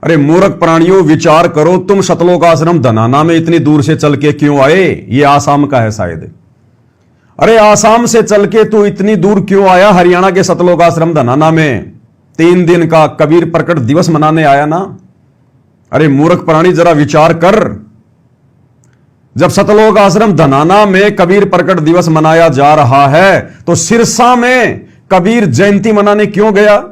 अरे मूर्ख प्राणियों, विचार करो, तुम सतलोक आश्रम धनाना में इतनी दूर से चल के क्यों आए? ये आसाम का है शायद। अरे आसाम से चल के तू इतनी दूर क्यों आया हरियाणा के सतलोक आश्रम धनाना में? 3 दिन का कबीर प्रकट दिवस मनाने आया ना? अरे मूर्ख प्राणी, जरा विचार कर। जब सतलोक आश्रम धनाना में कबीर प्रकट दिवस मनाया जा रहा है तो सिरसा में कबीर जयंती मनाने क्यों गया?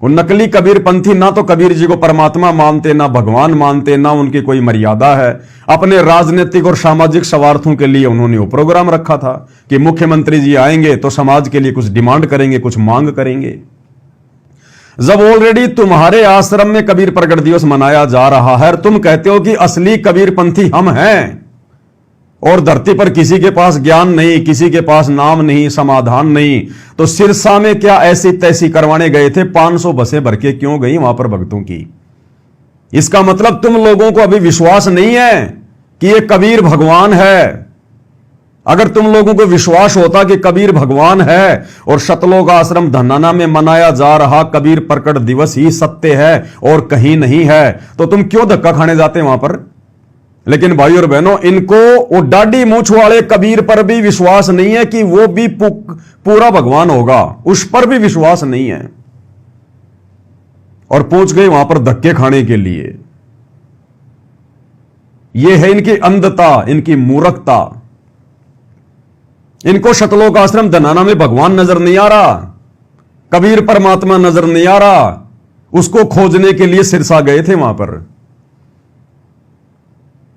वो नकली कबीर पंथी ना तो कबीर जी को परमात्मा मानते, ना भगवान मानते, ना उनकी कोई मर्यादा है। अपने राजनीतिक और सामाजिक स्वार्थों के लिए उन्होंने वो प्रोग्राम रखा था कि मुख्यमंत्री जी आएंगे तो समाज के लिए कुछ डिमांड करेंगे, कुछ मांग करेंगे। जब ऑलरेडी तुम्हारे आश्रम में कबीर प्रकट दिवस मनाया जा रहा है, तुम कहते हो कि असली कबीर पंथी हम हैं और धरती पर किसी के पास ज्ञान नहीं, किसी के पास नाम नहीं, समाधान नहीं, तो सिरसा में क्या ऐसी तैसी करवाने गए थे? 500 बसें भर के क्यों गई वहां पर भक्तों की? इसका मतलब तुम लोगों को अभी विश्वास नहीं है कि ये कबीर भगवान है। अगर तुम लोगों को विश्वास होता कि कबीर भगवान है और सतलोक आश्रम धनाना में मनाया जा रहा कबीर प्रकट दिवस ही सत्य है और कहीं नहीं है, तो तुम क्यों धक्का खाने जाते वहां पर? लेकिन भाई और बहनों, इनको वो डाडी मूछ वाले कबीर पर भी विश्वास नहीं है कि वो भी पूरा भगवान होगा, उस पर भी विश्वास नहीं है और पहुंच गए वहां पर धक्के खाने के लिए। यह है इनकी अंधता, इनकी मूर्खता। इनको सतलोक आश्रम धनाना में भगवान नजर नहीं आ रहा, कबीर परमात्मा नजर नहीं आ रहा। उसको खोजने के लिए सिरसा गए थे वहां पर।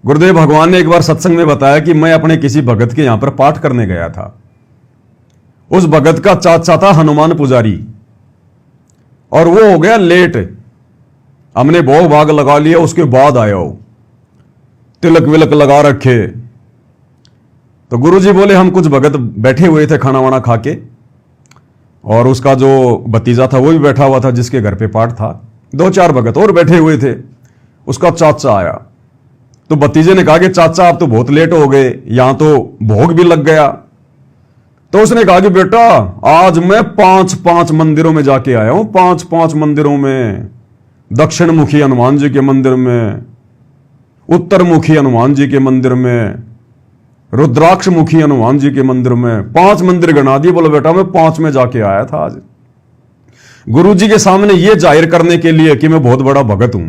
गुरुदेव भगवान ने एक बार सत्संग में बताया कि मैं अपने किसी भगत के यहां पर पाठ करने गया था। उस भगत का चाचा था हनुमान पुजारी और वो हो गया लेट। हमने भोग भाग लगा लिया, उसके बाद आया हो, तिलक विलक लगा रखे। तो गुरुजी बोले हम कुछ भगत बैठे हुए थे खाना वाना खा के, और उसका जो भतीजा था वो भी बैठा हुआ था जिसके घर पे पाठ था। 2-4 भगत और बैठे हुए थे। उसका चाचा आया तो भतीजे ने कहा कि चाचा आप तो बहुत लेट हो गए, यहां तो भोग भी लग गया। तो उसने कहा कि बेटा आज मैं 5 मंदिरों में जाके आया हूं, 5 मंदिरों में। दक्षिण मुखी हनुमान जी के मंदिर में, उत्तर मुखी हनुमान जी के मंदिर में, रुद्राक्ष मुखी हनुमान जी के मंदिर में। 5 मंदिर गणा दिए। बोलो बेटा मैं 5 में जाके आया था आज, गुरुजी के सामने यह जाहिर करने के लिए कि मैं बहुत बड़ा भगत हूं।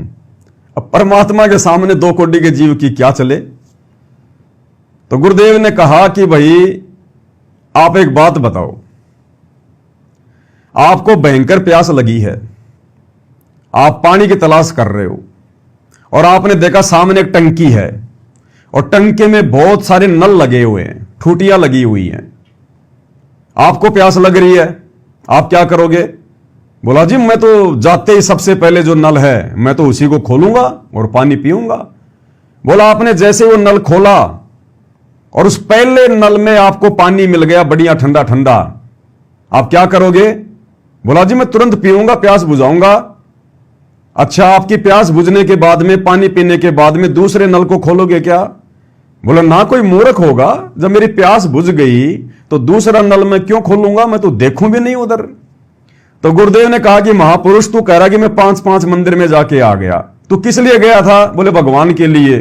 अब परमात्मा के सामने 2 कोटि के जीव की क्या चले? तो गुरुदेव ने कहा कि भाई आप एक बात बताओ, आपको भयंकर प्यास लगी है, आप पानी की तलाश कर रहे हो और आपने देखा सामने एक टंकी है और टंकी में बहुत सारे नल लगे हुए हैं, ठूटियां लगी हुई हैं। आपको प्यास लग रही है, आप क्या करोगे? बोला जी मैं तो जाते ही सबसे पहले जो नल है मैं तो उसी को खोलूंगा और पानी पीऊंगा। बोला आपने जैसे वो नल खोला और उस पहले नल में आपको पानी मिल गया बढ़िया ठंडा ठंडा, आप क्या करोगे? बोला जी मैं तुरंत पीऊंगा, प्यास बुझाऊंगा। अच्छा आपकी प्यास बुझने के बाद में, पानी पीने के बाद में दूसरे नल को खोलोगे क्या? बोला ना कोई मूर्ख होगा, जब मेरी प्यास बुझ गई तो दूसरा नल मैं क्यों खोलूंगा, मैं तो देखूं भी नहीं उधर। तो गुरुदेव ने कहा कि महापुरुष तू कह रहा कि मैं 5 मंदिर में जाके आ गया, तू किस लिए गया था? बोले भगवान के लिए।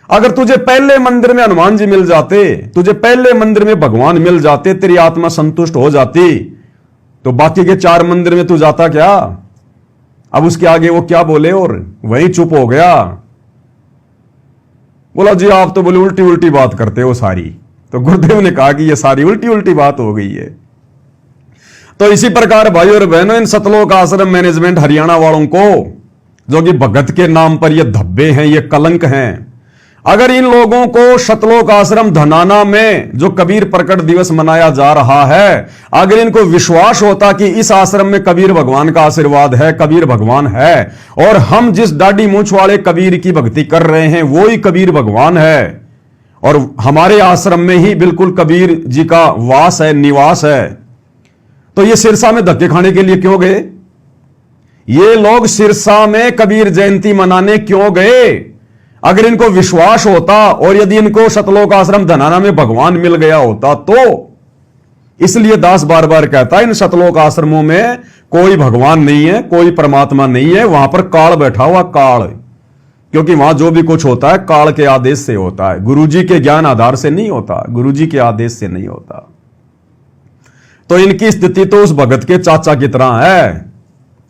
अगर तुझे पहले मंदिर में हनुमान जी मिल जाते, तुझे पहले मंदिर में भगवान मिल जाते, तेरी आत्मा संतुष्ट हो जाती, तो बाकी के 4 मंदिर में तू जाता क्या? अब उसके आगे वो क्या बोले और वहीं चुप हो गया। बोला जी आप तो बोले उल्टी उल्टी बात करते हो सारी। तो गुरुदेव ने कहा कि ये सारी उल्टी उल्टी बात हो गई है। तो इसी प्रकार भाई और बहनों, इन सतलोक आश्रम मैनेजमेंट हरियाणा वालों को, जो कि भगत के नाम पर ये धब्बे हैं, ये कलंक हैं, अगर इन लोगों को सतलोक आश्रम धनाना में जो कबीर प्रकट दिवस मनाया जा रहा है, अगर इनको विश्वास होता कि इस आश्रम में कबीर भगवान का आशीर्वाद है, कबीर भगवान है और हम जिस दाढ़ी मूंछ वाले कबीर की भक्ति कर रहे हैं वो ही कबीर भगवान है और हमारे आश्रम में ही बिल्कुल कबीर जी का वास है, निवास है, तो ये सिरसा में धक्के खाने के लिए क्यों गए? ये लोग सिरसा में कबीर जयंती मनाने क्यों गए? अगर इनको विश्वास होता और यदि इनको सतलोक आश्रम धनाना में भगवान मिल गया होता तो। इसलिए दास बार बार कहता है इन सतलोक आश्रमों में कोई भगवान नहीं है, कोई परमात्मा नहीं है, वहां पर काल बैठा हुआ, काल। क्योंकि वहां जो भी कुछ होता है काल के आदेश से होता है, गुरुजी के ज्ञान आधार से नहीं होता, गुरुजी के आदेश से नहीं होता। तो इनकी स्थिति तो उस भगत के चाचा की तरह है,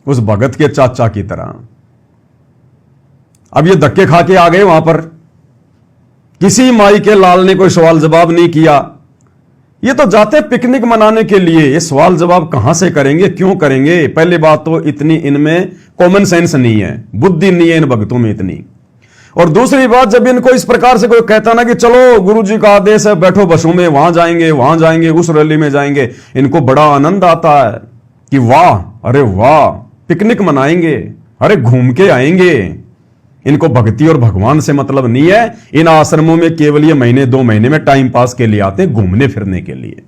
उस भगत के चाचा की तरह। अब ये धक्के खा के आ गए वहां पर, किसी माई के लाल ने कोई सवाल जवाब नहीं किया। ये तो जाते पिकनिक मनाने के लिए, ये सवाल जवाब कहां से करेंगे, क्यों करेंगे? पहली बात तो इतनी इनमें कॉमन सेंस नहीं है, बुद्धि नहीं है इन भक्तों में इतनी। और दूसरी बात, जब इनको इस प्रकार से कोई कहता ना कि चलो गुरुजी का आदेश है, बैठो बसों में, वहां जाएंगे, उस रैली में जाएंगे, इनको बड़ा आनंद आता है कि वाह, अरे वाह, पिकनिक मनाएंगे, अरे घूम के आएंगे। इनको भक्ति और भगवान से मतलब नहीं है। इन आश्रमों में केवल ये महीने 2 महीने में टाइम पास के लिए आते हैं, घूमने फिरने के लिए।